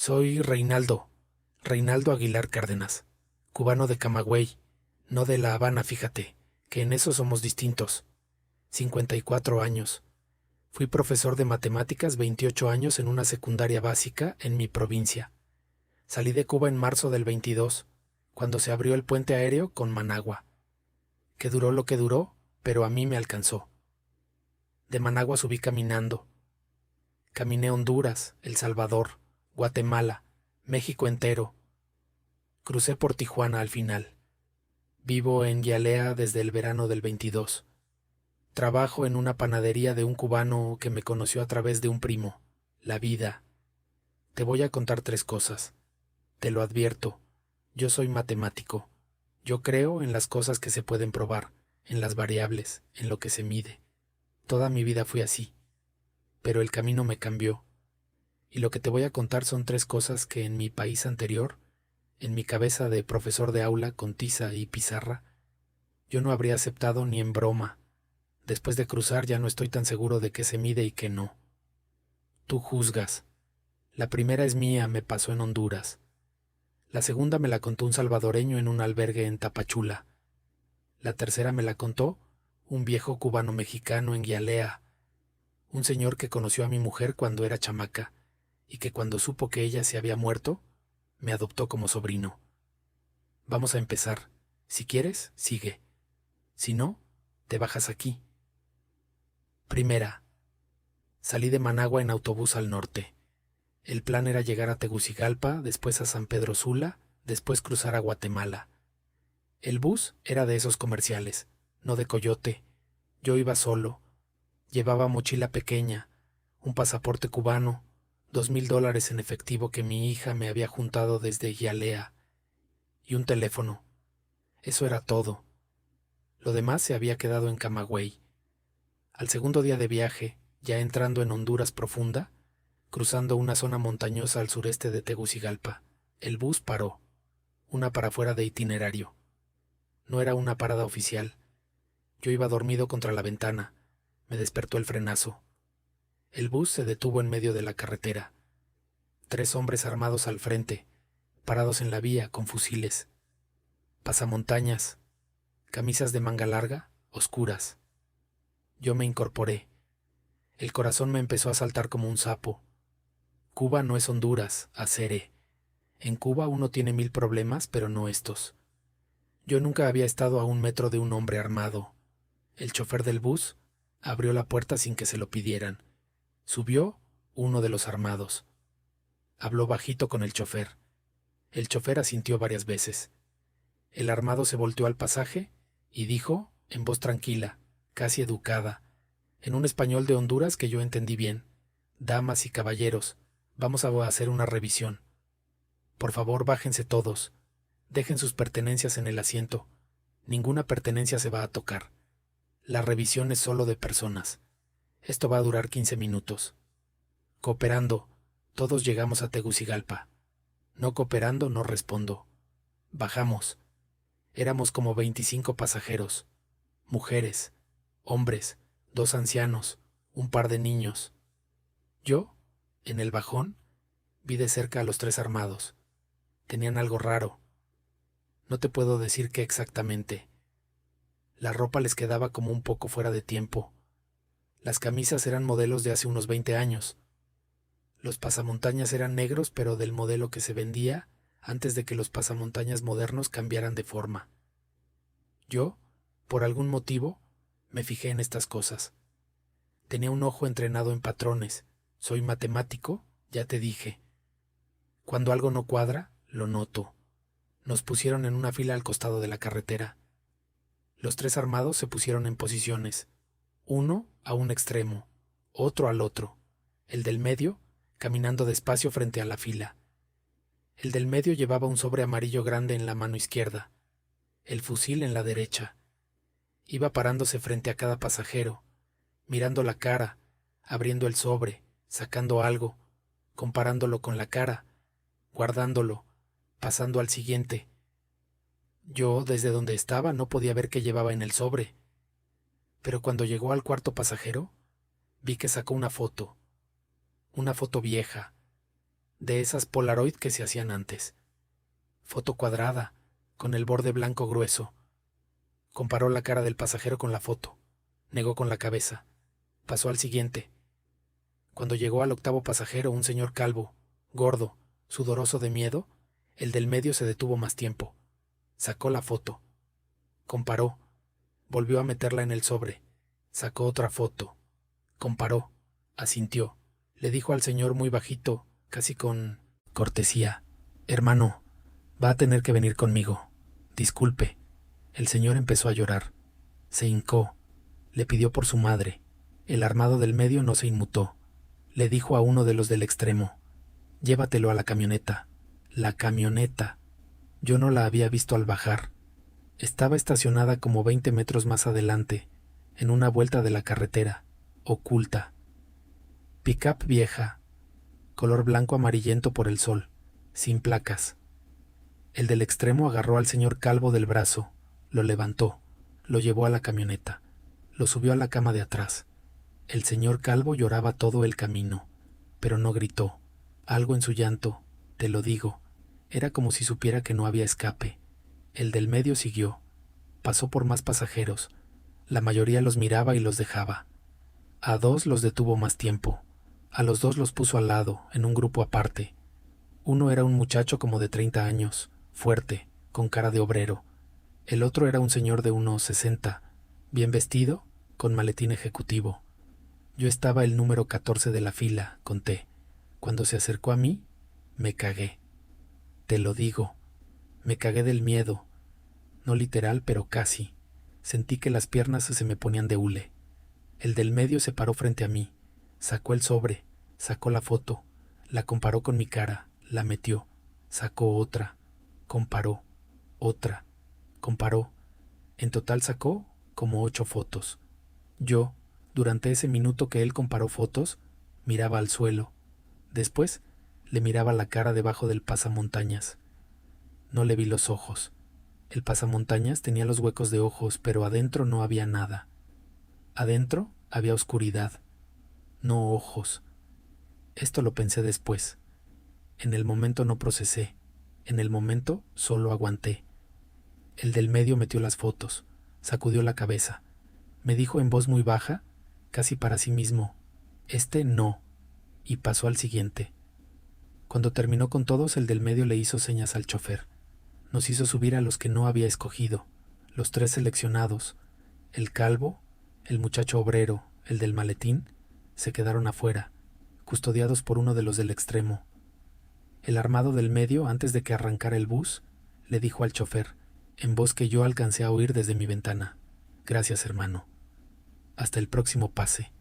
Soy Reinaldo Aguilar Cárdenas, cubano de Camagüey, no de La Habana, fíjate, que en eso somos distintos. 54 años. Fui profesor de matemáticas 28 años en una secundaria básica en mi provincia. Salí de Cuba en marzo del 22, cuando se abrió el puente aéreo con Managua. Que duró lo que duró, pero a mí me alcanzó. De Managua subí caminando. Caminé Honduras, El Salvador, Guatemala, México entero. Crucé por Tijuana al final. Vivo en Yalea desde el verano del 22. Trabajo en una panadería de un cubano que me conoció a través de un primo. La vida. Te voy a contar 3 cosas. Te lo advierto. Yo soy matemático. Yo creo en las cosas que se pueden probar, en las variables, en lo que se mide. Toda mi vida fui así. Pero el camino me cambió. Y lo que te voy a contar son 3 cosas que en mi país anterior, en mi cabeza de profesor de aula con tiza y pizarra, yo no habría aceptado ni en broma. Después de cruzar ya no estoy tan seguro de qué se mide y qué no. Tú juzgas. La primera es mía, me pasó en Honduras. La segunda me la contó un salvadoreño en un albergue en Tapachula. La tercera me la contó un viejo cubano mexicano en Guialea, un señor que conoció a mi mujer cuando era chamaca y que cuando supo que ella se había muerto, me adoptó como sobrino. Vamos a empezar. Si quieres, sigue. Si no, te bajas aquí. Primera. Salí de Managua en autobús al norte. El plan era llegar a Tegucigalpa, después a San Pedro Sula, después cruzar a Guatemala. El bus era de esos comerciales, no de coyote. Yo iba solo. Llevaba mochila pequeña, un pasaporte cubano, $2,000 en efectivo que mi hija me había juntado desde Yalea, y un teléfono. Eso era todo. Lo demás se había quedado en Camagüey. Al segundo día de viaje, ya entrando en Honduras profunda, cruzando una zona montañosa al sureste de Tegucigalpa, el bus paró, una para fuera de itinerario. No era una parada oficial. Yo iba dormido contra la ventana. Me despertó el frenazo. El bus se detuvo en medio de la carretera. 3 hombres armados al frente, parados en la vía con fusiles. Pasamontañas, camisas de manga larga, oscuras. Yo me incorporé. El corazón me empezó a saltar como un sapo. Cuba no es Honduras, Acere. En Cuba uno tiene 1000 problemas, pero no estos. Yo nunca había estado a 1 metro de un hombre armado. El chofer del bus abrió la puerta sin que se lo pidieran. Subió uno de los armados. Habló bajito con el chofer. El chofer asintió varias veces. El armado se volteó al pasaje y dijo, en voz tranquila, casi educada, en un español de Honduras que yo entendí bien: damas y caballeros, vamos a hacer una revisión. Por favor, bájense todos. Dejen sus pertenencias en el asiento. Ninguna pertenencia se va a tocar. La revisión es solo de personas. Esto va a durar 15 minutos. Cooperando, todos llegamos a Tegucigalpa. No cooperando, no respondo. Bajamos. Éramos como 25 pasajeros. Mujeres, hombres, 2 ancianos, un par de niños. Yo, en el bajón, vi de cerca a los 3 armados. Tenían algo raro. No te puedo decir qué exactamente. La ropa les quedaba como un poco fuera de tiempo. Las camisas eran modelos de hace unos 20 años. Los pasamontañas eran negros, pero del modelo que se vendía antes de que los pasamontañas modernos cambiaran de forma. Yo, por algún motivo, me fijé en estas cosas. Tenía un ojo entrenado en patrones. Soy matemático, ya te dije. Cuando algo no cuadra, lo noto. Nos pusieron en una fila al costado de la carretera. Los 3 armados se pusieron en posiciones, uno a un extremo, otro al otro, el del medio caminando despacio frente a la fila. El del medio llevaba un sobre amarillo grande en la mano izquierda, el fusil en la derecha. Iba parándose frente a cada pasajero, mirando la cara, abriendo el sobre, sacando algo, comparándolo con la cara, guardándolo, pasando al siguiente. Yo, desde donde estaba, no podía ver qué llevaba en el sobre, pero cuando llegó al cuarto pasajero, vi que sacó una foto vieja. de esas Polaroid que se hacían antes. Foto cuadrada, con el borde blanco grueso. Comparó la cara del pasajero con la foto. Negó con la cabeza. Pasó al siguiente. Cuando llegó al octavo pasajero, un señor calvo, gordo, sudoroso de miedo, el del medio se detuvo más tiempo. Sacó la foto. Comparó. Volvió a meterla en el sobre. Sacó otra foto. Comparó. Asintió. Le dijo al señor muy bajito, casi con cortesía: «Hermano, va a tener que venir conmigo. Disculpe». El señor empezó a llorar. Se hincó. Le pidió por su madre. El armado del medio no se inmutó. Le dijo a uno de los del extremo: «Llévatelo a la camioneta». La camioneta. Yo no la había visto al bajar. Estaba estacionada como 20 metros más adelante, en una vuelta de la carretera, oculta. Pick-up vieja, color blanco amarillento por el sol, sin placas. El del extremo agarró al señor calvo del brazo, lo levantó, lo llevó a la camioneta, lo subió a la cama de atrás. El señor calvo lloraba todo el camino, pero no gritó. Algo en su llanto, te lo digo, era como si supiera que no había escape. El del medio siguió. Pasó por más pasajeros. La mayoría los miraba y los dejaba. A dos los detuvo más tiempo. A los dos los puso al lado, en un grupo aparte. Uno era un muchacho como de 30 años, fuerte, con cara de obrero. El otro era un señor de unos 60, bien vestido, con maletín ejecutivo. Yo estaba el número 14 de la fila, conté. Cuando se acercó a mí, me cagué. Te lo digo, me cagué del miedo. No literal, pero casi. Sentí que las piernas se me ponían de hule. El del medio se paró frente a mí. Sacó el sobre, sacó la foto, la comparó con mi cara, la metió, sacó otra, comparó, otra, comparó. En total sacó como 8 fotos. Yo, durante ese minuto que él comparó fotos, miraba al suelo. Después le miraba la cara debajo del pasamontañas. No le vi los ojos. El pasamontañas tenía los huecos de ojos, pero adentro no había nada. Adentro había oscuridad, no ojos. Esto lo pensé después. En el momento no procesé. En el momento solo aguanté. El del medio metió las fotos, sacudió la cabeza. Me dijo en voz muy baja, casi para sí mismo: «Este no», y pasó al siguiente. Cuando terminó con todos, el del medio le hizo señas al chofer. Nos hizo subir a los que no había escogido, los 3 seleccionados. El calvo, el muchacho obrero, el del maletín, se quedaron afuera, custodiados por uno de los del extremo. El armado del medio, antes de que arrancara el bus, le dijo al chofer, en voz que yo alcancé a oír desde mi ventana: «Gracias, hermano. Hasta el próximo pase».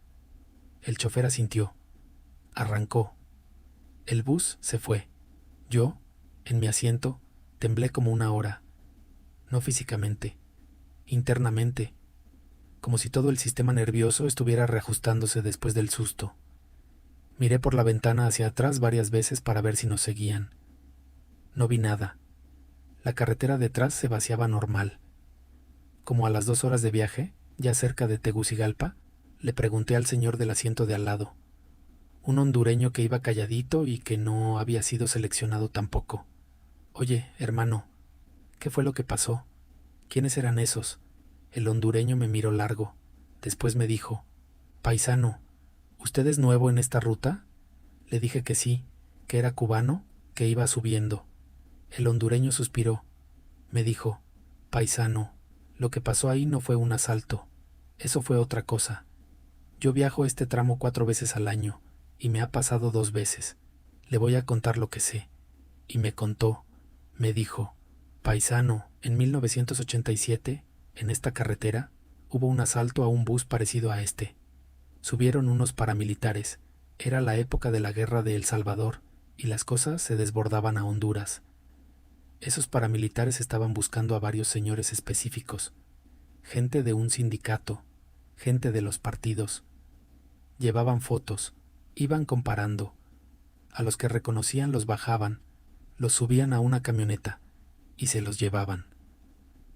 El chofer asintió. Arrancó. El bus se fue. Yo, en mi asiento, temblé como una hora. No físicamente, internamente, como si todo el sistema nervioso estuviera reajustándose después del susto. Miré por la ventana hacia atrás varias veces para ver si nos seguían. No vi nada. La carretera detrás se vaciaba normal. Como a las 2 horas de viaje, ya cerca de Tegucigalpa, le pregunté al señor del asiento de al lado, un hondureño que iba calladito y que no había sido seleccionado tampoco: «Oye, hermano, ¿qué fue lo que pasó? ¿Quiénes eran esos?». El hondureño me miró largo. Después me dijo: «Paisano, ¿usted es nuevo en esta ruta?». Le dije que sí, que era cubano, que iba subiendo. El hondureño suspiró. Me dijo: «Paisano, lo que pasó ahí no fue un asalto. Eso fue otra cosa. Yo viajo este tramo 4 veces al año, y me ha pasado 2 veces. Le voy a contar lo que sé». Y me contó. Me dijo: «Paisano, en 1987, en esta carretera, hubo un asalto a un bus parecido a este. Subieron unos paramilitares. Era la época de la guerra de El Salvador, y las cosas se desbordaban a Honduras. Esos paramilitares estaban buscando a varios señores específicos, gente de un sindicato, gente de los partidos. Llevaban fotos, iban comparando. A los que reconocían los bajaban, los subían a una camioneta y se los llevaban.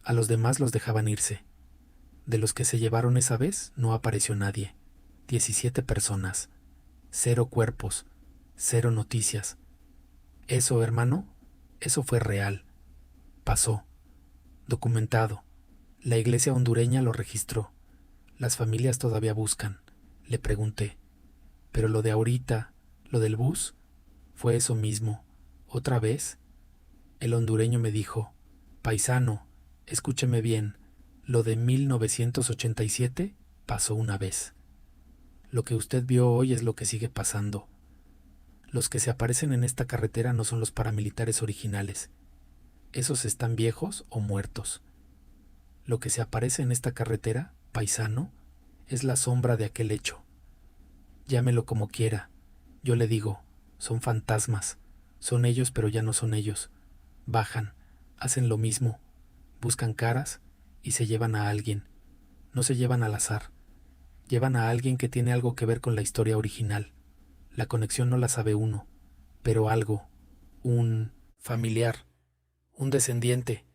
A los demás los dejaban irse. De los que se llevaron esa vez no apareció nadie. 17 personas. 0 cuerpos. 0 noticias. Eso, hermano, eso fue real. Pasó. Documentado. La iglesia hondureña lo registró. Las familias todavía buscan. Le pregunté. Pero lo de ahorita, lo del bus, fue eso mismo. ¿Otra vez? El hondureño me dijo, paisano, escúcheme bien, lo de 1987 pasó una vez. Lo que usted vio hoy es lo que sigue pasando. Los que se aparecen en esta carretera no son los paramilitares originales. Esos están viejos o muertos. Lo que se aparece en esta carretera, paisano, es la sombra de aquel hecho. Llámelo como quiera. Yo le digo, son fantasmas. Son ellos, pero ya no son ellos. Bajan, hacen lo mismo, buscan caras y se llevan a alguien. No se llevan al azar. Llevan a alguien que tiene algo que ver con la historia original. La conexión no la sabe uno, pero algo, un familiar, un descendiente,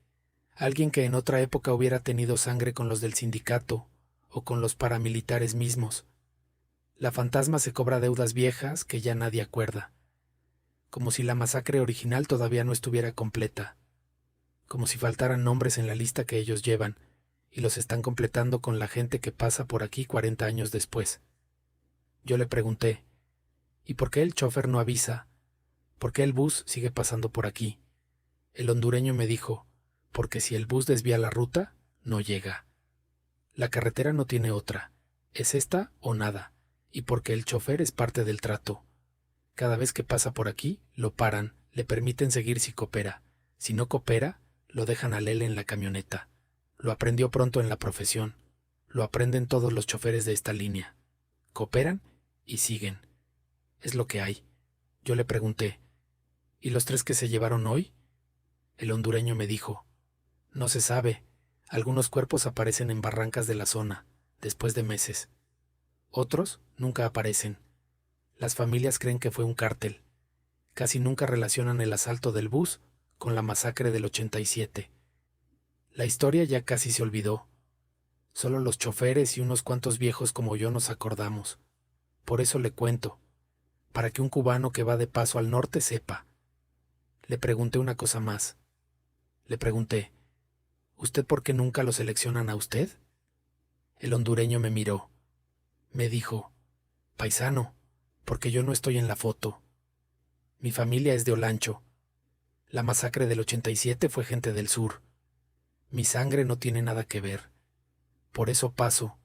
alguien que en otra época hubiera tenido sangre con los del sindicato o con los paramilitares mismos. La fantasma se cobra deudas viejas que ya nadie acuerda, como si la masacre original todavía no estuviera completa, como si faltaran nombres en la lista que ellos llevan, y los están completando con la gente que pasa por aquí 40 años después. Yo le pregunté, ¿y por qué el chofer no avisa? ¿Por qué el bus sigue pasando por aquí? El hondureño me dijo, porque si el bus desvía la ruta, no llega. La carretera no tiene otra, es esta o nada, y porque el chofer es parte del trato. Cada vez que pasa por aquí, lo paran, le permiten seguir si coopera. Si no coopera, lo dejan al él en la camioneta. Lo aprendió pronto en la profesión. Lo aprenden todos los choferes de esta línea. Cooperan y siguen. Es lo que hay. Yo le pregunté, ¿y los 3 que se llevaron hoy? El hondureño me dijo, no se sabe. Algunos cuerpos aparecen en barrancas de la zona, después de meses. Otros nunca aparecen. Las familias creen que fue un cártel. Casi nunca relacionan el asalto del bus con la masacre del 87. La historia ya casi se olvidó. Solo los choferes y unos cuantos viejos como yo nos acordamos. Por eso le cuento, para que un cubano que va de paso al norte sepa. Le pregunté una cosa más. Le pregunté, ¿usted por qué nunca lo seleccionan a usted? El hondureño me miró. Me dijo, paisano, porque yo no estoy en la foto. Mi familia es de Olancho. La masacre del 87 fue gente del sur. Mi sangre no tiene nada que ver. Por eso paso.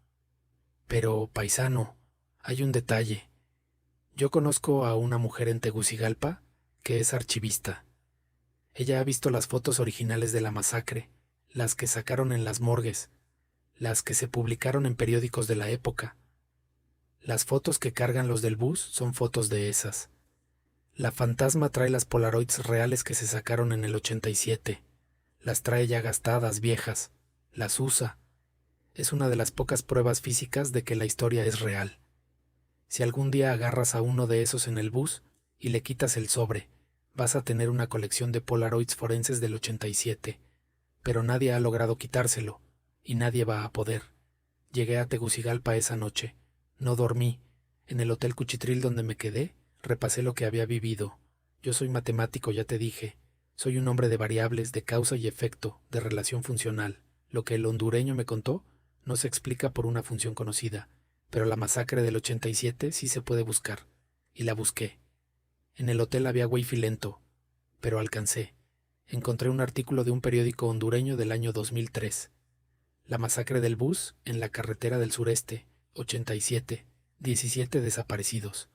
Pero, paisano, hay un detalle. Yo conozco a una mujer en Tegucigalpa que es archivista. Ella ha visto las fotos originales de la masacre, las que sacaron en las morgues, las que se publicaron en periódicos de la época. Las fotos que cargan los del bus son fotos de esas. La fantasma trae las Polaroids reales que se sacaron en el 87. Las trae ya gastadas, viejas. Las usa. Es una de las pocas pruebas físicas de que la historia es real. Si algún día agarras a uno de esos en el bus y le quitas el sobre, vas a tener una colección de Polaroids forenses del 87. Pero nadie ha logrado quitárselo, y nadie va a poder. Llegué a Tegucigalpa esa noche. No dormí. En el Hotel Cuchitril donde me quedé, repasé lo que había vivido. Yo soy matemático, ya te dije. Soy un hombre de variables, de causa y efecto, de relación funcional. Lo que el hondureño me contó no se explica por una función conocida, pero la masacre del 87 sí se puede buscar. Y la busqué. En el hotel había wifi lento, pero alcancé. Encontré un artículo de un periódico hondureño del año 2003. La masacre del bus en la carretera del sureste, 87, 17 desaparecidos.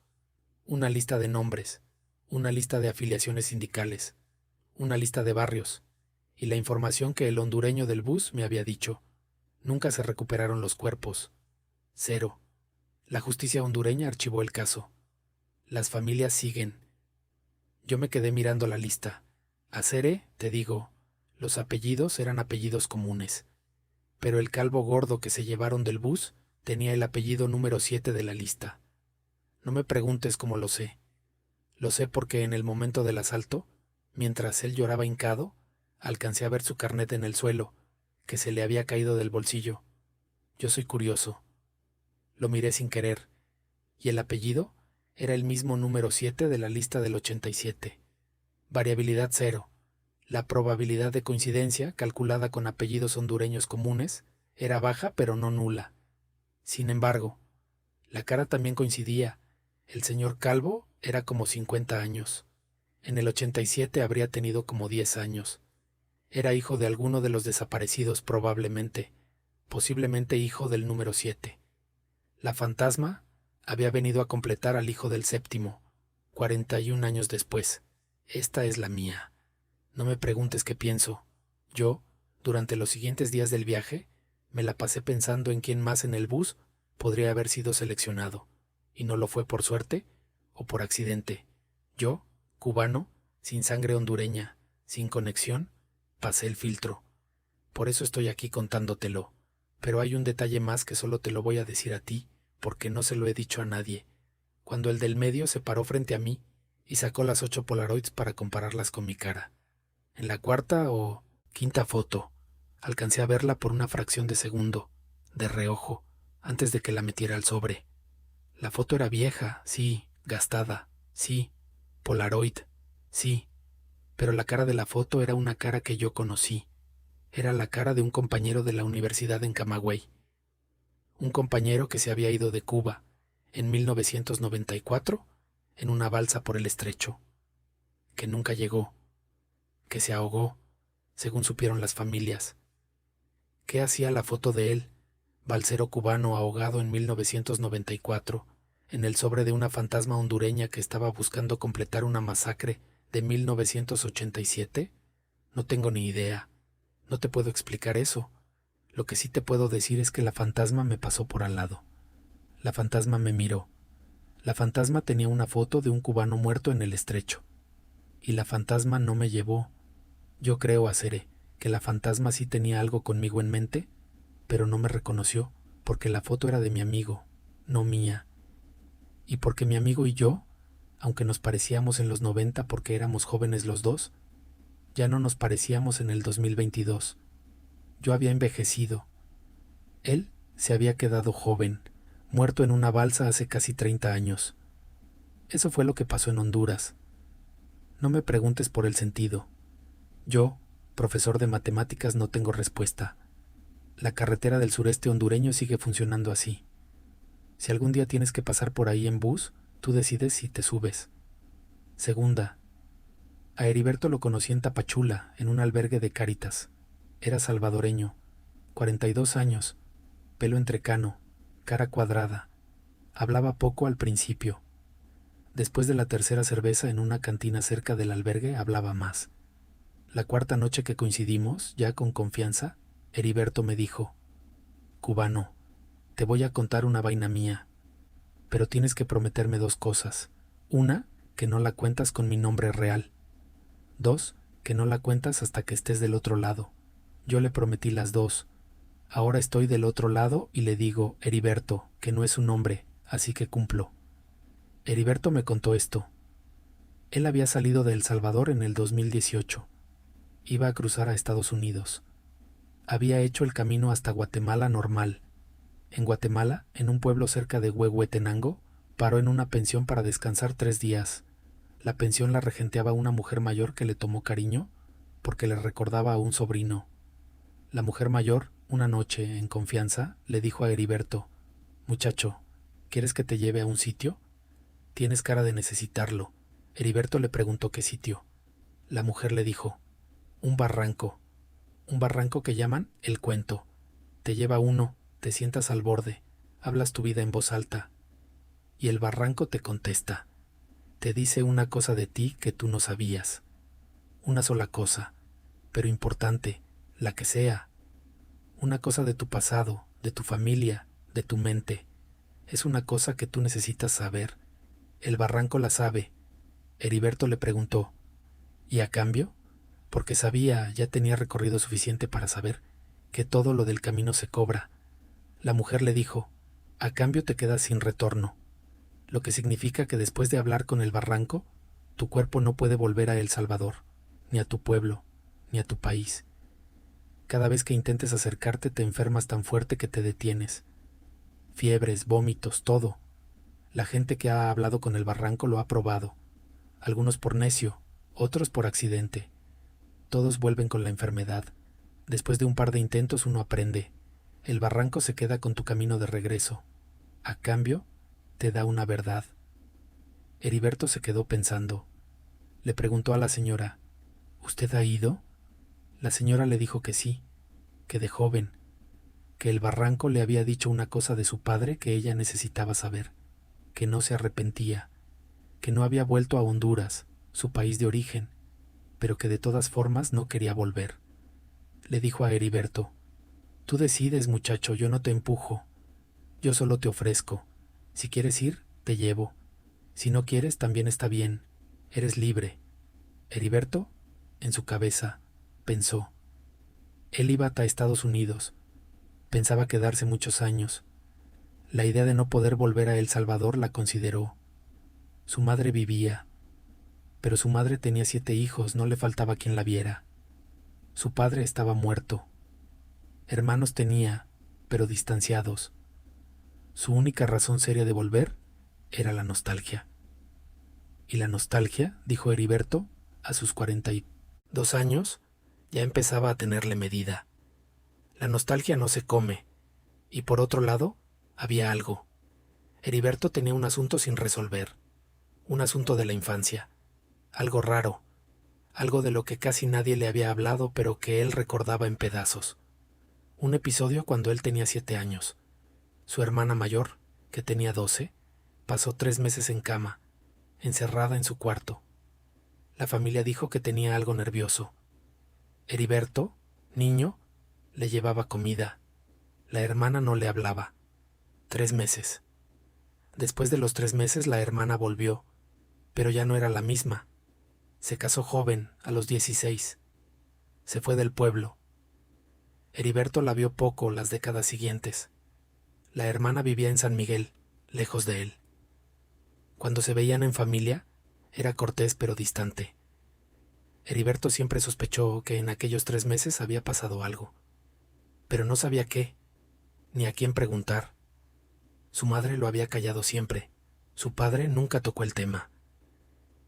Una lista de nombres, una lista de afiliaciones sindicales, una lista de barrios, y la información que el hondureño del bus me había dicho. Nunca se recuperaron los cuerpos. 0. La justicia hondureña archivó el caso. Las familias siguen. Yo me quedé mirando la lista. Acere, te digo, los apellidos eran apellidos comunes. Pero el calvo gordo que se llevaron del bus tenía el apellido número 7 de la lista. No me preguntes cómo lo sé. Lo sé porque en el momento del asalto, mientras él lloraba hincado, alcancé a ver su carnet en el suelo, que se le había caído del bolsillo. Yo soy curioso. Lo miré sin querer, y el apellido era el mismo número 7 de la lista del 87. Variabilidad 0. La probabilidad de coincidencia, calculada con apellidos hondureños comunes, era baja pero no nula. Sin embargo, la cara también coincidía. El señor Calvo era como 50 años. En el 87 habría tenido como 10 años. Era hijo de alguno de los desaparecidos probablemente, posiblemente hijo del número 7. La fantasma había venido a completar al hijo del séptimo, 41 años después. Esta es la mía. No me preguntes qué pienso. Yo, durante los siguientes días del viaje, me la pasé pensando en quién más en el bus podría haber sido seleccionado, y no lo fue por suerte o por accidente. Yo, cubano, sin sangre hondureña, sin conexión, pasé el filtro. Por eso estoy aquí contándotelo. Pero hay un detalle más que solo te lo voy a decir a ti, porque no se lo he dicho a nadie. Cuando el del medio se paró frente a mí y sacó las 8 Polaroids para compararlas con mi cara. En la cuarta o quinta foto, alcancé a verla por una fracción de segundo, de reojo, antes de que la metiera al sobre. La foto era vieja, sí, gastada, sí, Polaroid, sí, pero la cara de la foto era una cara que yo conocí. Era la cara de un compañero de la universidad en Camagüey. Un compañero que se había ido de Cuba, en 1994, en una balsa por el estrecho. Que nunca llegó. Que se ahogó, según supieron las familias. ¿Qué hacía la foto de él, balsero cubano ahogado en 1994, en el sobre de una fantasma hondureña que estaba buscando completar una masacre de 1987? No tengo ni idea. No te puedo explicar eso. Lo que sí te puedo decir es que la fantasma me pasó por al lado. La fantasma me miró. La fantasma tenía una foto de un cubano muerto en el estrecho. Y la fantasma no me llevó. Yo creo, Acere, que la fantasma sí tenía algo conmigo en mente, pero no me reconoció, porque la foto era de mi amigo, no mía. Y porque mi amigo y yo, aunque nos parecíamos en los 90 porque éramos jóvenes los dos, ya no nos parecíamos en el 2022. Yo había envejecido. Él se había quedado joven, muerto en una balsa hace casi 30 años. Eso fue lo que pasó en Honduras. No me preguntes por el sentido. Yo, profesor de matemáticas, no tengo respuesta. La carretera del sureste hondureño sigue funcionando así. Si algún día tienes que pasar por ahí en bus, tú decides si te subes. Segunda, a Heriberto lo conocí en Tapachula, en un albergue de Cáritas. Era salvadoreño, 42 años, pelo entrecano, cara cuadrada. Hablaba poco al principio. Después de la tercera cerveza en una cantina cerca del albergue hablaba más. La cuarta noche que coincidimos, ya con confianza, Heriberto me dijo: «Cubano, te voy a contar una vaina mía, pero tienes que prometerme 2 cosas. Una, que no la cuentas con mi nombre real. 2, que no la cuentas hasta que estés del otro lado». Yo le prometí las 2. Ahora estoy del otro lado y le digo, Heriberto, que no es su nombre, así que cumplo. Heriberto me contó esto. Él había salido de El Salvador en el 2018. Iba a cruzar a Estados Unidos. Había hecho el camino hasta Guatemala normal. En Guatemala, en un pueblo cerca de Huehuetenango, paró en una pensión para descansar 3 días. La pensión la regenteaba una mujer mayor que le tomó cariño porque le recordaba a un sobrino. La mujer mayor, una noche, en confianza, le dijo a Heriberto: «Muchacho, ¿quieres que te lleve a un sitio? Tienes cara de necesitarlo». Heriberto le preguntó qué sitio. La mujer le dijo: «Un barranco que llaman El Cuento. Te lleva uno, te sientas al borde, hablas tu vida en voz alta, y el barranco te contesta. Te dice una cosa de ti que tú no sabías. Una sola cosa, pero importante, la que sea. Una cosa de tu pasado, de tu familia, de tu mente. Es una cosa que tú necesitas saber. El barranco la sabe». Heriberto le preguntó: «¿Y a cambio?», porque sabía, ya tenía recorrido suficiente para saber que todo lo del camino se cobra. La mujer le dijo: «A cambio te quedas sin retorno», lo que significa que después de hablar con el barranco, tu cuerpo no puede volver a El Salvador, ni a tu pueblo, ni a tu país. Cada vez que intentes acercarte te enfermas tan fuerte que te detienes. Fiebres, vómitos, todo. La gente que ha hablado con el barranco lo ha probado. Algunos por necio, otros por accidente. Todos vuelven con la enfermedad. Después de un par de intentos uno aprende. El barranco se queda con tu camino de regreso. A cambio, te da una verdad. Heriberto se quedó pensando. Le preguntó a la señora, ¿usted ha ido? La señora le dijo que sí, que de joven, que el barranco le había dicho una cosa de su padre que ella necesitaba saber, que no se arrepentía, que no había vuelto a Honduras, su país de origen, pero que de todas formas no quería volver. Le dijo a Heriberto, tú decides, muchacho, yo no te empujo, yo solo te ofrezco. Si quieres ir, te llevo. Si no quieres, también está bien, eres libre. Heriberto, en su cabeza, pensó. Él iba a Estados Unidos. Pensaba quedarse muchos años. La idea de no poder volver a El Salvador la consideró. Su madre vivía, pero su madre tenía 7 hijos, no le faltaba quien la viera. Su padre estaba muerto. Hermanos tenía, pero distanciados. Su única razón seria de volver era la nostalgia. Y la nostalgia, dijo Heriberto, a sus 42 años, ya empezaba a tenerle medida. La nostalgia no se come, y por otro lado, había algo. Heriberto tenía un asunto sin resolver, un asunto de la infancia, algo raro, algo de lo que casi nadie le había hablado, pero que él recordaba en pedazos. Un episodio cuando él tenía 7 años. Su hermana mayor, que tenía 12, pasó 3 meses en cama, encerrada en su cuarto. La familia dijo que tenía algo nervioso. Heriberto, niño, le llevaba comida. La hermana no le hablaba. 3 meses. Después de los 3 meses la hermana volvió, pero ya no era la misma. Se casó joven, a los 16. Se fue del pueblo. Heriberto la vio poco las décadas siguientes. La hermana vivía en San Miguel, lejos de él. Cuando se veían en familia, era cortés pero distante. Heriberto siempre sospechó que en aquellos 3 meses había pasado algo, pero no sabía qué, ni a quién preguntar. Su madre lo había callado siempre. Su padre nunca tocó el tema.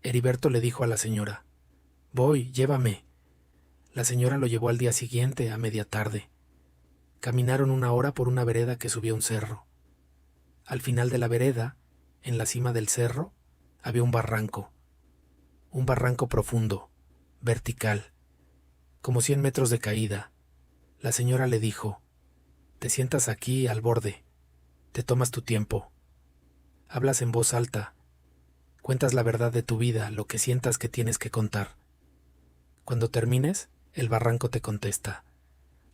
Heriberto le dijo a la señora, «Voy, llévame». La señora lo llevó al día siguiente, a media tarde. Caminaron 1 hora por una vereda que subía un cerro. Al final de la vereda, en la cima del cerro, había un barranco profundo, vertical, como 100 metros de caída. La señora le dijo, «Te sientas aquí, al borde, te tomas tu tiempo, hablas en voz alta, cuentas la verdad de tu vida, lo que sientas que tienes que contar. Cuando termines, el barranco te contesta.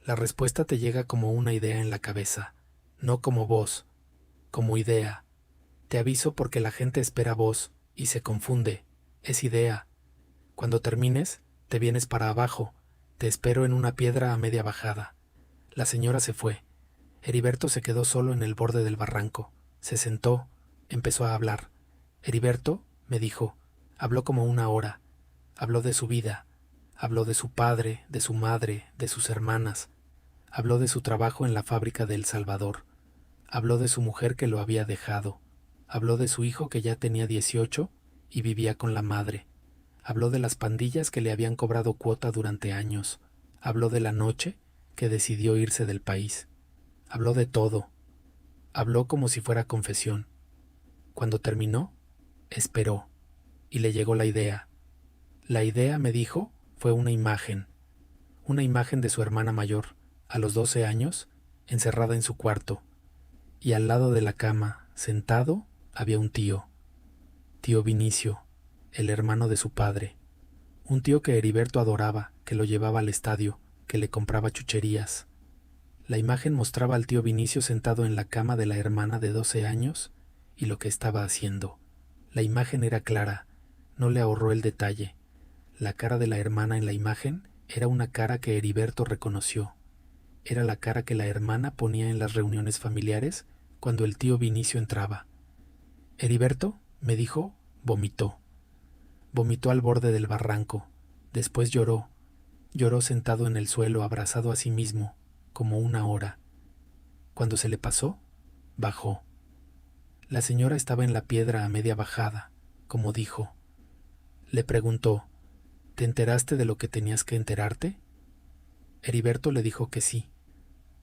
La respuesta te llega como una idea en la cabeza, no como voz, como idea. Te aviso porque la gente espera voz y se confunde, es idea. Cuando termines, te vienes para abajo, te espero en una piedra a media bajada». La señora se fue. Heriberto se quedó solo en el borde del barranco. Se sentó, empezó a hablar. Heriberto, me dijo, habló como 1 hora. Habló de su vida. Habló de su padre, de su madre, de sus hermanas. Habló de su trabajo en la fábrica de El Salvador. Habló de su mujer que lo había dejado. Habló de su hijo que ya tenía 18 y vivía con la madre. Habló de las pandillas que le habían cobrado cuota durante años. Habló de la noche que decidió irse del país. Habló de todo. Habló como si fuera confesión. Cuando terminó, esperó, y le llegó la idea. La idea, me dijo, fue una imagen de su hermana mayor, a los 12 años, encerrada en su cuarto, y al lado de la cama, sentado, había un tío Vinicio, el hermano de su padre, un tío que Heriberto adoraba, que lo llevaba al estadio, que le compraba chucherías. La imagen mostraba al tío Vinicio sentado en la cama de la hermana de 12 años y lo que estaba haciendo. La imagen era clara, no le ahorró el detalle. La cara de la hermana en la imagen era una cara que Heriberto reconoció. Era la cara que la hermana ponía en las reuniones familiares cuando el tío Vinicio entraba. Heriberto, me dijo, vomitó. Vomitó al borde del barranco. Después lloró. Lloró sentado en el suelo, abrazado a sí mismo, como 1 hora. Cuando se le pasó, bajó. La señora estaba en la piedra a media bajada, como dijo. Le preguntó, ¿Te enteraste de lo que tenías que enterarte? Heriberto le dijo que sí.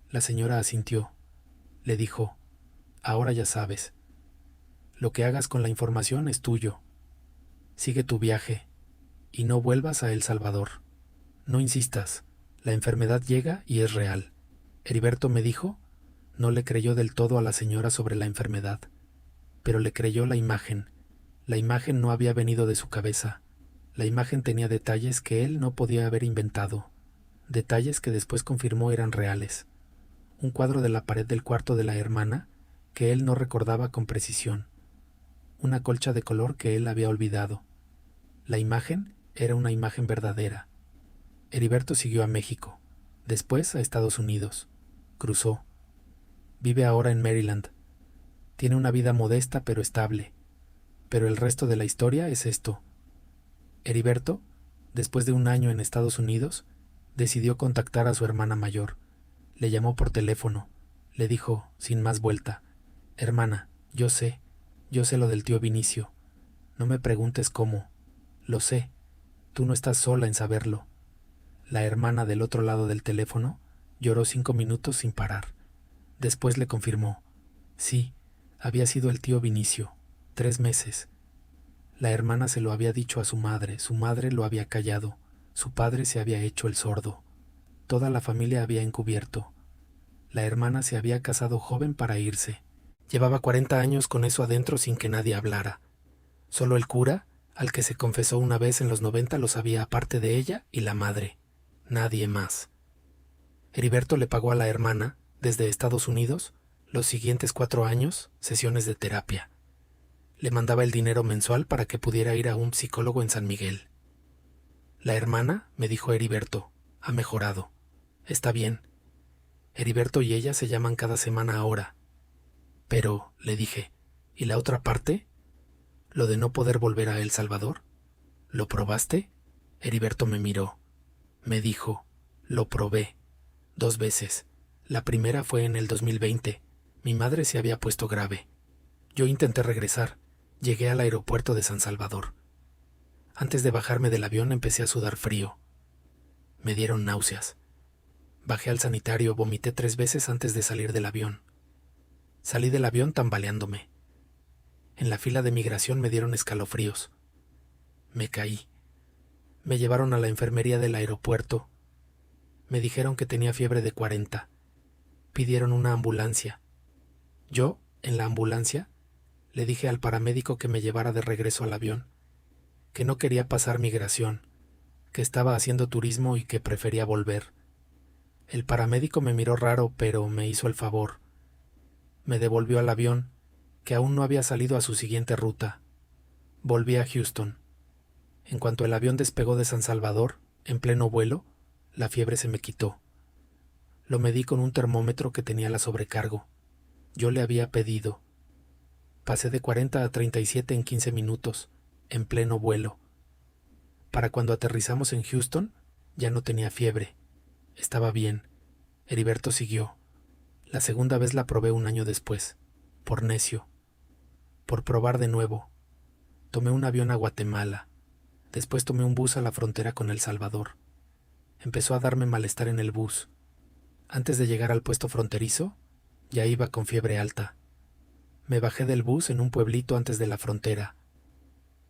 La señora asintió. Le dijo: ahora ya sabes. Lo que hagas con la información es tuyo. Sigue tu viaje y no vuelvas a El Salvador. No insistas. La enfermedad llega y es real. Heriberto me dijo. No le creyó del todo a la señora sobre la enfermedad, pero le creyó la imagen. La imagen no había venido de su cabeza. La imagen tenía detalles que él no podía haber inventado, detalles que después confirmó eran reales. Un cuadro de la pared del cuarto de la hermana que él no recordaba con precisión. Una colcha de color que él había olvidado. La imagen era una imagen verdadera. Heriberto siguió a México, después a Estados Unidos. Cruzó. Vive ahora en Maryland. Tiene una vida modesta pero estable. Pero el resto de la historia es esto. Heriberto, después de un año en Estados Unidos, decidió contactar a su hermana mayor. Le llamó por teléfono. Le dijo, sin más vuelta: hermana, yo sé lo del tío Vinicio. No me preguntes cómo. Lo sé. Tú no estás sola en saberlo. La hermana del otro lado del teléfono lloró 5 minutos sin parar. Después le confirmó. Sí, había sido el tío Vinicio. 3 meses. La hermana se lo había dicho a su madre lo había callado, su padre se había hecho el sordo. Toda la familia había encubierto. La hermana se había casado joven para irse. Llevaba 40 años con eso adentro sin que nadie hablara. Solo el cura, al que se confesó una vez en los 90, lo sabía aparte de ella y la madre. Nadie más. Heriberto le pagó a la hermana, desde Estados Unidos, los siguientes 4 años, sesiones de terapia. Le mandaba el dinero mensual para que pudiera ir a un psicólogo en San Miguel. La hermana, me dijo Heriberto, ha mejorado. Está bien. Heriberto y ella se llaman cada semana ahora. Pero, le dije, ¿y la otra parte? ¿Lo de no poder volver a El Salvador? ¿Lo probaste? Heriberto me miró. Me dijo, lo probé. 2 veces. La primera fue en el 2020. Mi madre se había puesto grave. Yo intenté regresar. Llegué al aeropuerto de San Salvador. Antes de bajarme del avión empecé a sudar frío. Me dieron náuseas. Bajé al sanitario, vomité 3 veces antes de salir del avión. Salí del avión tambaleándome. En la fila de migración me dieron escalofríos. Me caí. Me llevaron a la enfermería del aeropuerto. Me dijeron que tenía fiebre de 40. Pidieron una ambulancia. Yo, en la ambulancia, le dije al paramédico que me llevara de regreso al avión, que no quería pasar migración, que estaba haciendo turismo y que prefería volver. El paramédico me miró raro, pero me hizo el favor. Me devolvió al avión, que aún no había salido a su siguiente ruta. Volví a Houston. En cuanto el avión despegó de San Salvador, en pleno vuelo, la fiebre se me quitó. Lo medí con un termómetro que tenía la sobrecargo. Yo le había pedido. Pasé de 40 a 37 en 15 minutos, en pleno vuelo. Para cuando aterrizamos en Houston, ya no tenía fiebre. Estaba bien. Heriberto siguió. La segunda vez la probé un año después, por necio. Por probar de nuevo. Tomé un avión a Guatemala. Después tomé un bus a la frontera con El Salvador. Empezó a darme malestar en el bus. Antes de llegar al puesto fronterizo, ya iba con fiebre alta. Me bajé del bus en un pueblito antes de la frontera.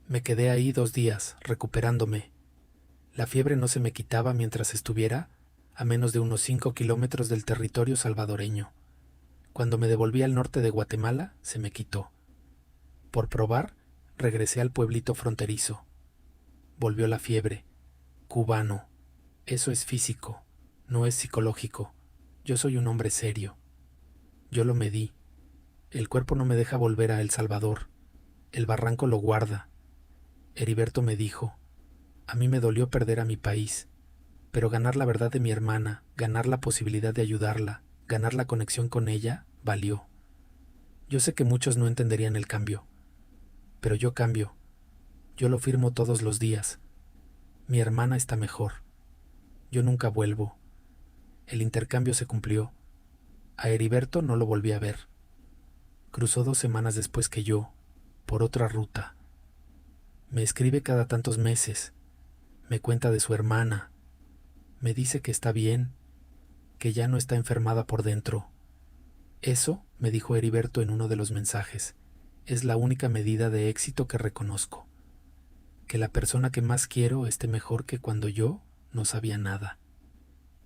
Me quedé ahí 2 días, recuperándome. La fiebre no se me quitaba mientras estuviera a menos de unos 5 kilómetros del territorio salvadoreño. Cuando me devolví al norte de Guatemala, se me quitó. Por probar, regresé al pueblito fronterizo. Volvió la fiebre. Cubano. Eso es físico, no es psicológico. Yo soy un hombre serio. Yo lo medí. El cuerpo no me deja volver a El Salvador. El barranco lo guarda. Heriberto me dijo, a mí me dolió perder a mi país, pero ganar la verdad de mi hermana, ganar la posibilidad de ayudarla, ganar la conexión con ella, valió. Yo sé que muchos no entenderían el cambio, pero yo cambio. Yo lo firmo todos los días. Mi hermana está mejor. Yo nunca vuelvo. El intercambio se cumplió. A Heriberto no lo volví a ver. Cruzó 2 semanas después que yo, por otra ruta. Me escribe cada tantos meses. Me cuenta de su hermana. Me dice que está bien, que ya no está enfermada por dentro. Eso, me dijo Heriberto en uno de los mensajes, es la única medida de éxito que reconozco. Que la persona que más quiero esté mejor que cuando yo no sabía nada.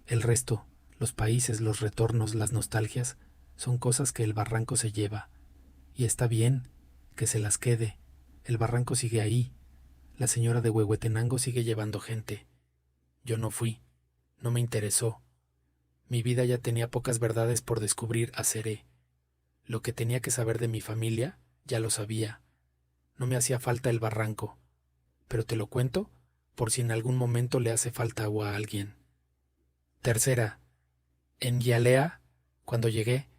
El resto, los países, los retornos, las nostalgias, son cosas que el barranco se lleva. Y está bien, que se las quede. El barranco sigue ahí. La señora de Huehuetenango sigue llevando gente. Yo no fui. No me interesó. Mi vida ya tenía pocas verdades por descubrir a Seré. Lo que tenía que saber de mi familia, ya lo sabía. No me hacía falta el barranco. Pero te lo cuento por si en algún momento le hace falta agua a alguien. Tercera. En Yalea, cuando llegué,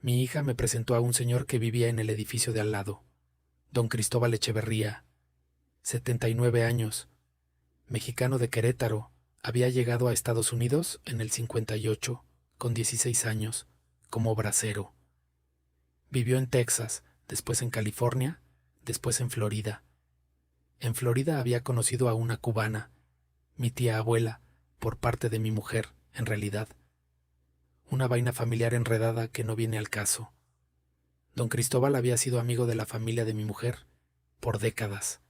mi hija me presentó a un señor que vivía en el edificio de al lado, don Cristóbal Echeverría, 79 años, mexicano de Querétaro, había llegado a Estados Unidos en el 58, con 16 años, como bracero. Vivió en Texas, después en California, después en Florida. En Florida había conocido a una cubana, mi tía abuela, por parte de mi mujer, en realidad. Una vaina familiar enredada que no viene al caso. Don Cristóbal había sido amigo de la familia de mi mujer por décadas.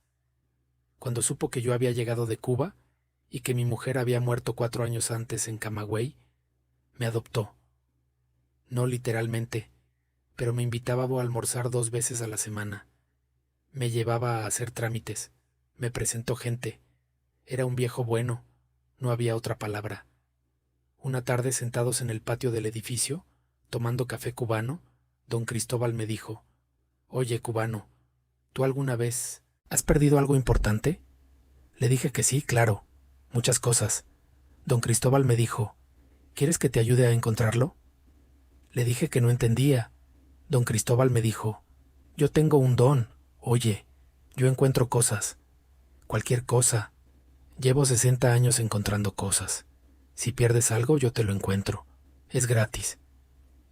Cuando supo que yo había llegado de Cuba y que mi mujer había muerto 4 años antes en Camagüey, me adoptó. No literalmente, pero me invitaba a almorzar 2 veces a la semana. Me llevaba a hacer trámites, me presentó gente. Era un viejo bueno, no había otra palabra. Una tarde, sentados en el patio del edificio, tomando café cubano, don Cristóbal me dijo: «Oye, cubano, ¿tú alguna vez has perdido algo importante?» Le dije que sí, claro, muchas cosas. Don Cristóbal me dijo: «¿Quieres que te ayude a encontrarlo?» Le dije que no entendía. Don Cristóbal me dijo: «Yo tengo un don, oye, yo encuentro cosas, cualquier cosa. Llevo 60 años encontrando cosas. Si pierdes algo, yo te lo encuentro. Es gratis.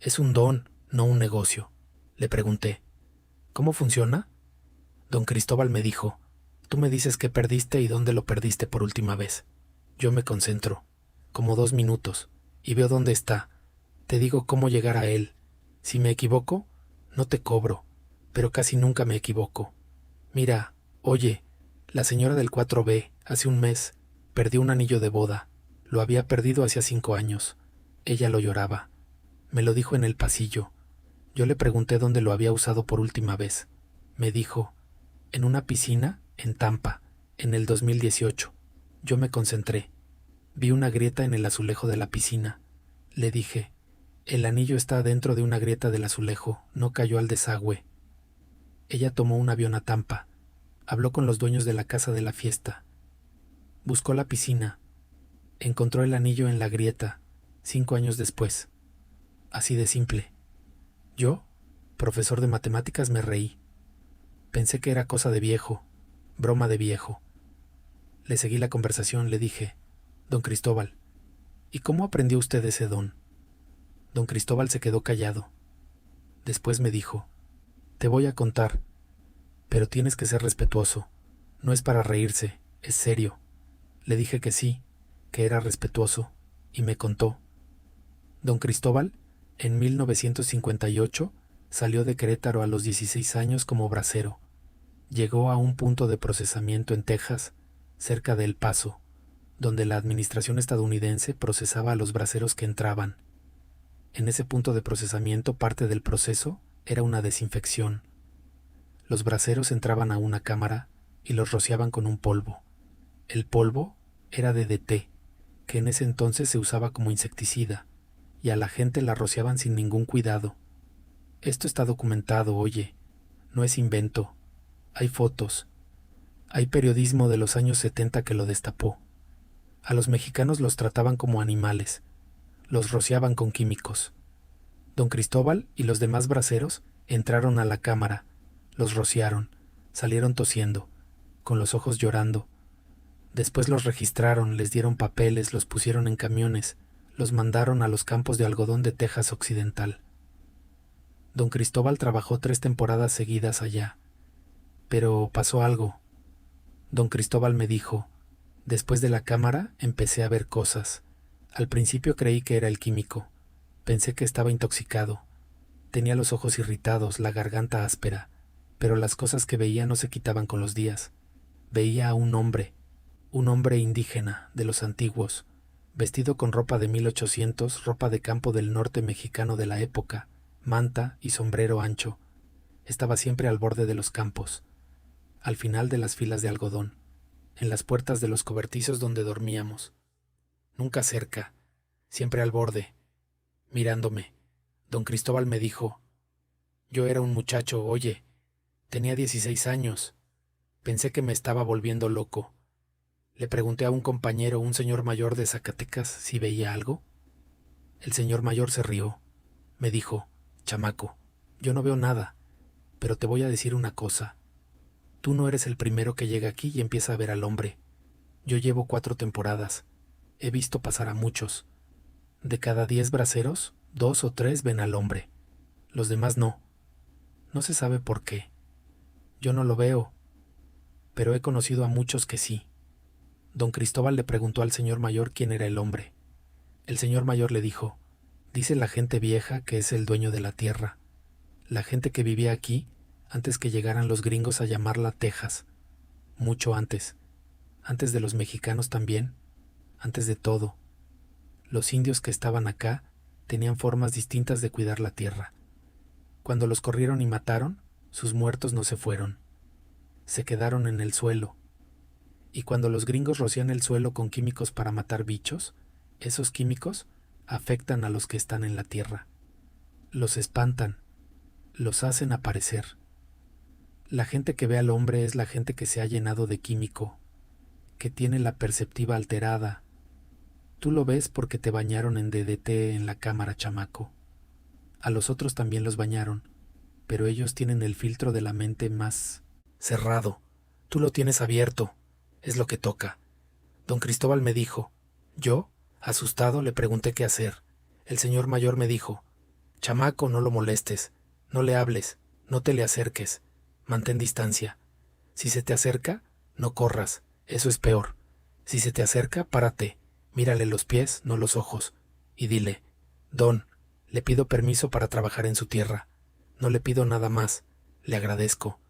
Es un don, no un negocio». Le pregunté: «¿Cómo funciona?» Don Cristóbal me dijo: «Tú me dices qué perdiste y dónde lo perdiste por última vez. Yo me concentro, como 2 minutos, y veo dónde está. Te digo cómo llegar a él. Si me equivoco, no te cobro, pero casi nunca me equivoco. Mira, oye, la señora del 4B, hace un mes, perdió un anillo de boda. Lo había perdido hacía 5 años. Ella lo lloraba. Me lo dijo en el pasillo. Yo le pregunté dónde lo había usado por última vez. Me dijo: «En una piscina, en Tampa, en el 2018. Yo me concentré. Vi una grieta en el azulejo de la piscina. Le dije: «El anillo está dentro de una grieta del azulejo, no cayó al desagüe». Ella tomó un avión a Tampa. Habló con los dueños de la casa de la fiesta. Buscó la piscina. Encontró el anillo en la grieta, 5 años después. Así de simple. Yo, profesor de matemáticas, me reí. Pensé que era cosa de viejo, broma de viejo. Le seguí la conversación, le dije: «Don Cristóbal, ¿y cómo aprendió usted ese don?» Don Cristóbal se quedó callado. Después me dijo: «Te voy a contar, pero tienes que ser respetuoso. No es para reírse, es serio». Le dije que sí, que era respetuoso, y me contó. Don Cristóbal, en 1958, salió de Querétaro a los 16 años como bracero. Llegó a un punto de procesamiento en Texas, cerca de El Paso, donde la administración estadounidense procesaba a los braceros que entraban. En ese punto de procesamiento, parte del proceso era una desinfección. Los braceros entraban a una cámara y los rociaban con un polvo. El polvo era de DDT, que en ese entonces se usaba como insecticida, y a la gente la rociaban sin ningún cuidado. Esto está documentado, oye, no es invento. Hay fotos. Hay periodismo de los años 70 que lo destapó. A los mexicanos los trataban como animales. Los rociaban con químicos. Don Cristóbal y los demás braceros entraron a la cámara, los rociaron, salieron tosiendo, con los ojos llorando. Después los registraron, les dieron papeles, los pusieron en camiones, los mandaron a los campos de algodón de Texas Occidental. Don Cristóbal trabajó 3 temporadas seguidas allá. Pero pasó algo. Don Cristóbal me dijo: Después de la cámara empecé a ver cosas. Al principio creí que era el químico. Pensé que estaba intoxicado. Tenía los ojos irritados, la garganta áspera, pero las cosas que veía no se quitaban con los días. Veía a un hombre indígena, de los antiguos, vestido con ropa de 1800, ropa de campo del norte mexicano de la época, manta y sombrero ancho. Estaba siempre al borde de los campos, al final de las filas de algodón, en las puertas de los cobertizos donde dormíamos. Nunca cerca, siempre al borde, mirándome. Don Cristóbal me dijo: yo era un muchacho, oye, tenía 16 años. Pensé que me estaba volviendo loco. Le pregunté a un compañero, un señor mayor de Zacatecas, si veía algo. El señor mayor se rió. Me dijo: chamaco, yo no veo nada, pero te voy a decir una cosa. Tú no eres el primero que llega aquí y empieza a ver al hombre. Yo llevo 4 temporadas. He visto pasar a muchos. De cada 10 braceros, 2 o 3 ven al hombre. Los demás no. No se sabe por qué. Yo no lo veo, pero he conocido a muchos que sí. Don Cristóbal le preguntó al señor mayor quién era el hombre. El señor mayor le dijo: dice la gente vieja que es el dueño de la tierra. La gente que vivía aquí antes que llegaran los gringos a llamarla Texas. Mucho antes. Antes de los mexicanos también. Antes de todo. Los indios que estaban acá tenían formas distintas de cuidar la tierra. Cuando los corrieron y mataron, sus muertos no se fueron. Se quedaron en el suelo. Y cuando los gringos rocían el suelo con químicos para matar bichos, esos químicos afectan a los que están en la tierra. Los espantan, los hacen aparecer. La gente que ve al hombre es la gente que se ha llenado de químico, que tiene la perceptiva alterada. Tú lo ves porque te bañaron en DDT en la cámara, chamaco. A los otros también los bañaron, pero ellos tienen el filtro de la mente más cerrado. Tú lo tienes abierto. Es lo que toca. Don Cristóbal me dijo. Yo, asustado, le pregunté qué hacer. El señor mayor me dijo: chamaco, no lo molestes, no le hables, no te le acerques, mantén distancia. Si se te acerca, no corras, eso es peor. Si se te acerca, párate, mírale los pies, no los ojos, y dile: Don, le pido permiso para trabajar en su tierra. No le pido nada más, le agradezco.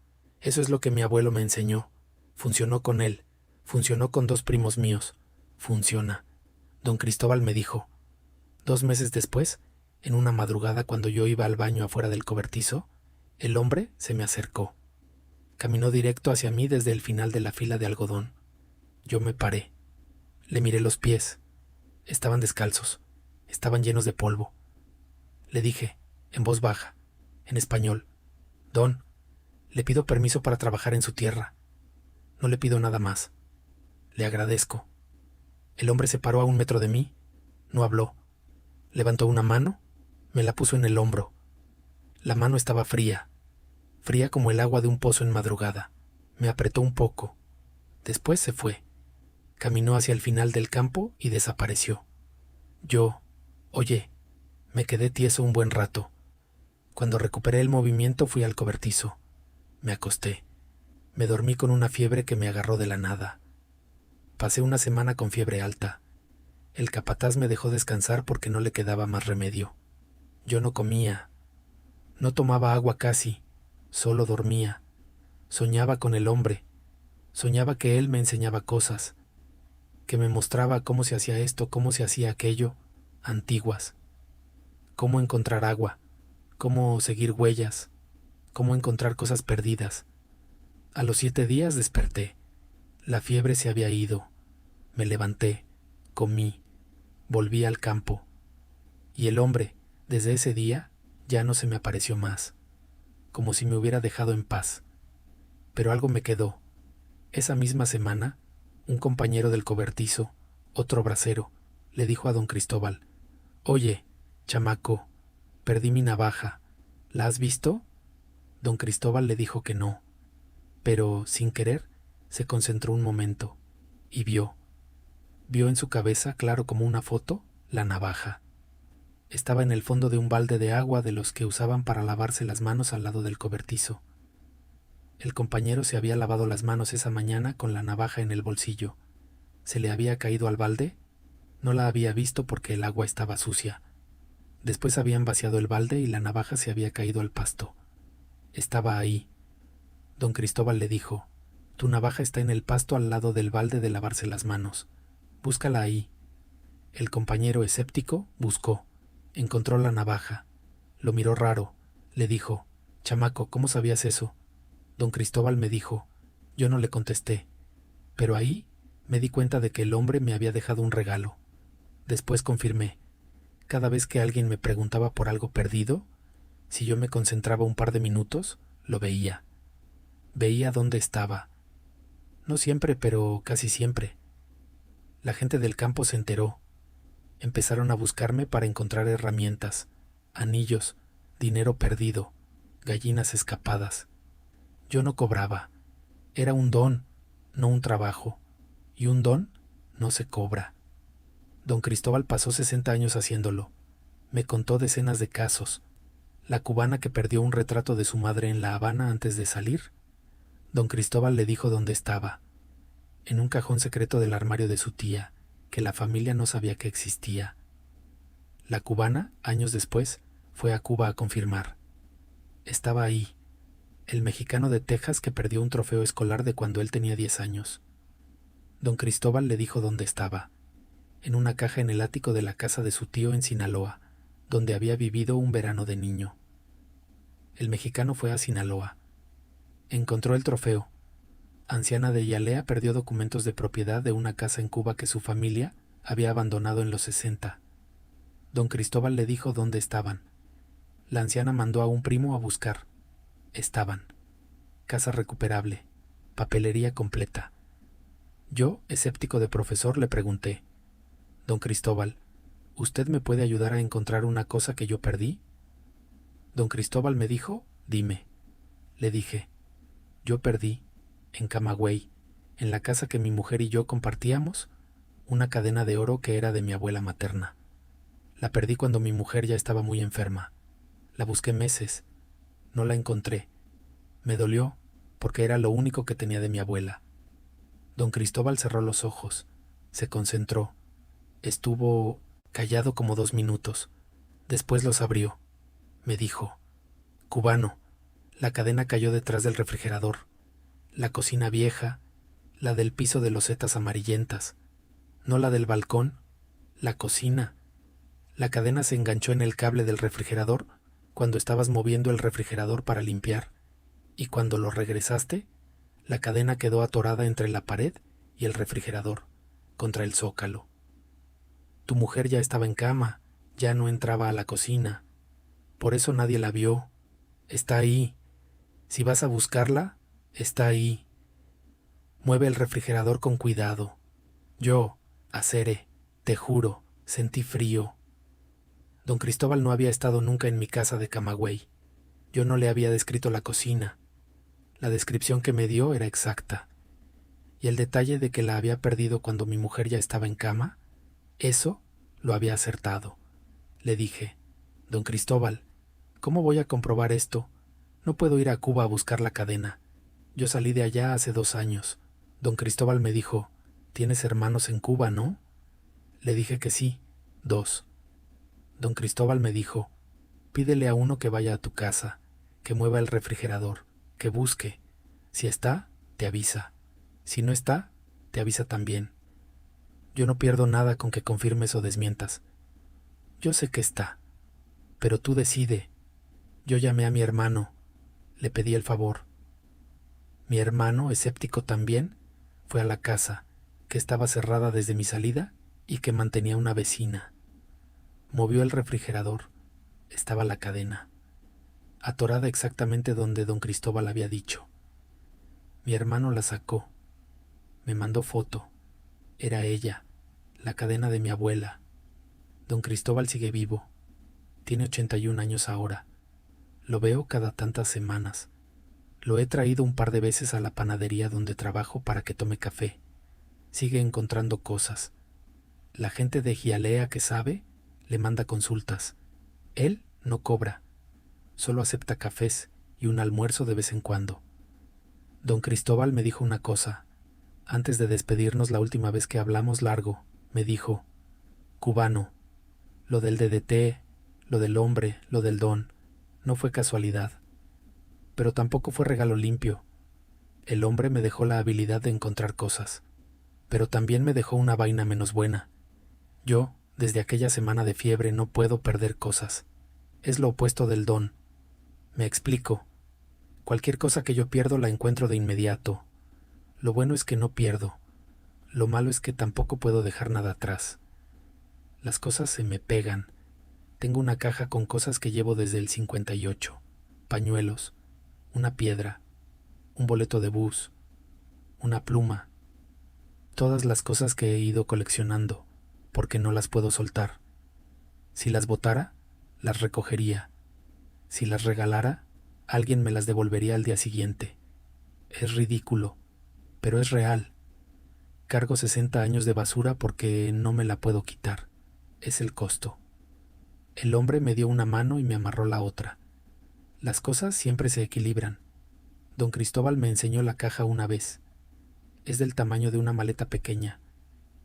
Eso es lo que mi abuelo me enseñó. Funcionó con él. Funcionó con 2 primos míos. Funciona. Don Cristóbal me dijo. 2 meses después, en una madrugada cuando yo iba al baño afuera del cobertizo, el hombre se me acercó. Caminó directo hacia mí desde el final de la fila de algodón. Yo me paré. Le miré los pies. Estaban descalzos. Estaban llenos de polvo. Le dije, en voz baja, en español: Don, le pido permiso para trabajar en su tierra. No le pido nada más. Le agradezco. El hombre se paró a 1 metro de mí. No habló. Levantó una mano, me la puso en el hombro. La mano estaba fría, fría como el agua de un pozo en madrugada. Me apretó un poco. Después se fue. Caminó hacia el final del campo y desapareció. Oye, me quedé tieso un buen rato. Cuando recuperé el movimiento fui al cobertizo. Me acosté. Me dormí con una fiebre que me agarró de la nada. Pasé una semana con fiebre alta. El capataz me dejó descansar porque no le quedaba más remedio. Yo no comía. No tomaba agua casi. Solo dormía. Soñaba con el hombre. Soñaba que él me enseñaba cosas. Que me mostraba cómo se hacía esto, cómo se hacía aquello, antiguas. Cómo encontrar agua. Cómo seguir huellas. Cómo encontrar cosas perdidas. A los 7 días desperté. La fiebre se había ido. Me levanté, comí, volví al campo. Y el hombre, desde ese día, ya no se me apareció más, como si me hubiera dejado en paz. Pero algo me quedó. Esa misma semana, un compañero del cobertizo, otro bracero, le dijo a don Cristóbal: Oye, chamaco, perdí mi navaja. ¿La has visto? Don Cristóbal le dijo que no, pero, sin querer, se concentró un momento, y vio en su cabeza, claro como una foto, la navaja. Estaba en el fondo de un balde de agua de los que usaban para lavarse las manos al lado del cobertizo. El compañero se había lavado las manos esa mañana con la navaja en el bolsillo. ¿Se le había caído al balde? No la había visto porque el agua estaba sucia. Después habían vaciado el balde y la navaja se había caído al pasto. Estaba ahí. Don Cristóbal le dijo: «Tu navaja está en el pasto al lado del balde de lavarse las manos. Búscala ahí». El compañero escéptico buscó. Encontró la navaja. Lo miró raro. Le dijo: «Chamaco, ¿cómo sabías eso?» Don Cristóbal me dijo. Yo no le contesté. Pero ahí me di cuenta de que el hombre me había dejado un regalo. Después confirmé. Cada vez que alguien me preguntaba por algo perdido, si yo me concentraba un par de minutos, lo veía. Veía dónde estaba. No siempre, pero casi siempre. La gente del campo se enteró. Empezaron a buscarme para encontrar herramientas, anillos, dinero perdido, gallinas escapadas. Yo no cobraba. Era un don, no un trabajo. Y un don no se cobra. Don Cristóbal pasó 60 años haciéndolo. Me contó decenas de casos. La cubana que perdió un retrato de su madre en La Habana antes de salir. Don Cristóbal le dijo dónde estaba. En un cajón secreto del armario de su tía, que la familia no sabía que existía. La cubana, años después, fue a Cuba a confirmar. Estaba ahí, el mexicano de Texas que perdió un trofeo escolar de cuando él tenía 10 años. Don Cristóbal le dijo dónde estaba, en una caja en el ático de la casa de su tío en Sinaloa, donde había vivido un verano de niño. El mexicano fue a Sinaloa. Encontró el trofeo. Anciana de Yalea perdió documentos de propiedad de una casa en Cuba que su familia había abandonado en los 60. Don Cristóbal le dijo dónde estaban. La anciana mandó a un primo a buscar. Estaban. Casa recuperable. Papelería completa. Yo, escéptico de profesor, le pregunté: «Don Cristóbal, ¿usted me puede ayudar a encontrar una cosa que yo perdí?» Don Cristóbal me dijo: «Dime». Le dije: «Yo perdí, en Camagüey, en la casa que mi mujer y yo compartíamos, una cadena de oro que era de mi abuela materna. La perdí cuando mi mujer ya estaba muy enferma. La busqué meses. No la encontré. Me dolió, porque era lo único que tenía de mi abuela». Don Cristóbal cerró los ojos, se concentró. Estuvo callado como 2 minutos. Después los abrió. Me dijo: «Cubano, la cadena cayó detrás del refrigerador. La cocina vieja, la del piso de losetas amarillentas, no la del balcón, la cocina. La cadena se enganchó en el cable del refrigerador cuando estabas moviendo el refrigerador para limpiar, y cuando lo regresaste, la cadena quedó atorada entre la pared y el refrigerador, contra el zócalo. Tu mujer ya estaba en cama, ya no entraba a la cocina. Por eso nadie la vio. Está ahí. Si vas a buscarla, está ahí. Mueve el refrigerador con cuidado. Yo, Acere, te juro, sentí frío». Don Cristóbal no había estado nunca en mi casa de Camagüey. Yo no le había descrito la cocina. La descripción que me dio era exacta. Y el detalle de que la había perdido cuando mi mujer ya estaba en cama, eso lo había acertado. Le dije: «Don Cristóbal, ¿cómo voy a comprobar esto? No puedo ir a Cuba a buscar la cadena. Yo salí de allá hace 2 años. Don Cristóbal me dijo: «¿Tienes hermanos en Cuba, no?» Le dije que sí, 2. Don Cristóbal me dijo: «Pídele a uno que vaya a tu casa, que mueva el refrigerador, que busque. Si está, te avisa. Si no está, te avisa también. Yo no pierdo nada con que confirmes o desmientas. Yo sé que está, pero tú decide». Yo llamé a mi hermano, le pedí el favor. Mi hermano, escéptico también, fue a la casa, que estaba cerrada desde mi salida y que mantenía una vecina. Movió el refrigerador. Estaba la cadena, atorada exactamente donde don Cristóbal había dicho. Mi hermano la sacó. Me mandó foto. Era ella, la cadena de mi abuela. Don Cristóbal sigue vivo. Tiene 81 años ahora. Lo veo cada tantas semanas. Lo he traído un par de veces a la panadería donde trabajo para que tome café. Sigue encontrando cosas. La gente de Hialeah que sabe le manda consultas. Él no cobra. Solo acepta cafés y un almuerzo de vez en cuando. Don Cristóbal me dijo una cosa. Antes de despedirnos la última vez que hablamos largo, me dijo: Cubano, lo del DDT, lo del hombre, lo del don, no fue casualidad. Pero tampoco fue regalo limpio. El hombre me dejó la habilidad de encontrar cosas, pero también me dejó una vaina menos buena. Yo, desde aquella semana de fiebre, no puedo perder cosas. Es lo opuesto del don. Me explico. Cualquier cosa que yo pierdo la encuentro de inmediato. Lo bueno es que no pierdo. Lo malo es que tampoco puedo dejar nada atrás. Las cosas se me pegan. Tengo una caja con cosas que llevo desde el 58. Pañuelos, una piedra, un boleto de bus, una pluma. Todas las cosas que he ido coleccionando, porque no las puedo soltar. Si las botara, las recogería. Si las regalara, alguien me las devolvería al día siguiente. Es ridículo, pero es real. Cargo 60 años de basura porque no me la puedo quitar. Es el costo. El hombre me dio una mano y me amarró la otra. Las cosas siempre se equilibran. Don Cristóbal me enseñó la caja una vez. Es del tamaño de una maleta pequeña.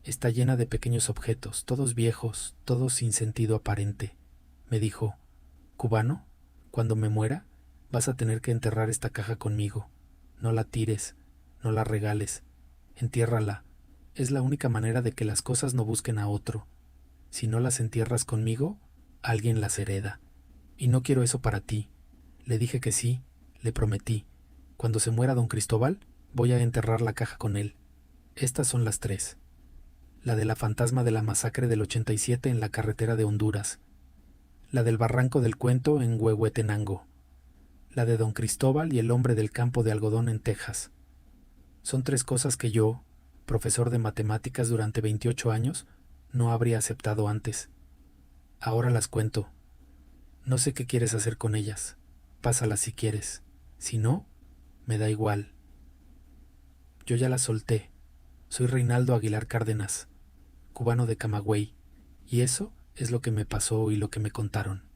Está llena de pequeños objetos, todos viejos, todos sin sentido aparente. Me dijo: Cubano, cuando me muera, vas a tener que enterrar esta caja conmigo. No la tires, no la regales, entiérrala. Es la única manera de que las cosas no busquen a otro. Si no las entierras conmigo, alguien las hereda. Y no quiero eso para ti. Le dije que sí, le prometí. Cuando se muera don Cristóbal, voy a enterrar la caja con él. Estas son las 3. La de la fantasma de la masacre del 87 en la carretera de Honduras. La del barranco del Cuento en Huehuetenango. La de don Cristóbal y el hombre del campo de algodón en Texas. Son 3 cosas que yo, profesor de matemáticas durante 28 años, no habría aceptado antes. Ahora las cuento. No sé qué quieres hacer con ellas. Pásalas si quieres. Si no, me da igual. Yo ya las solté. Soy Reinaldo Aguilar Cárdenas, cubano de Camagüey, y eso es lo que me pasó y lo que me contaron.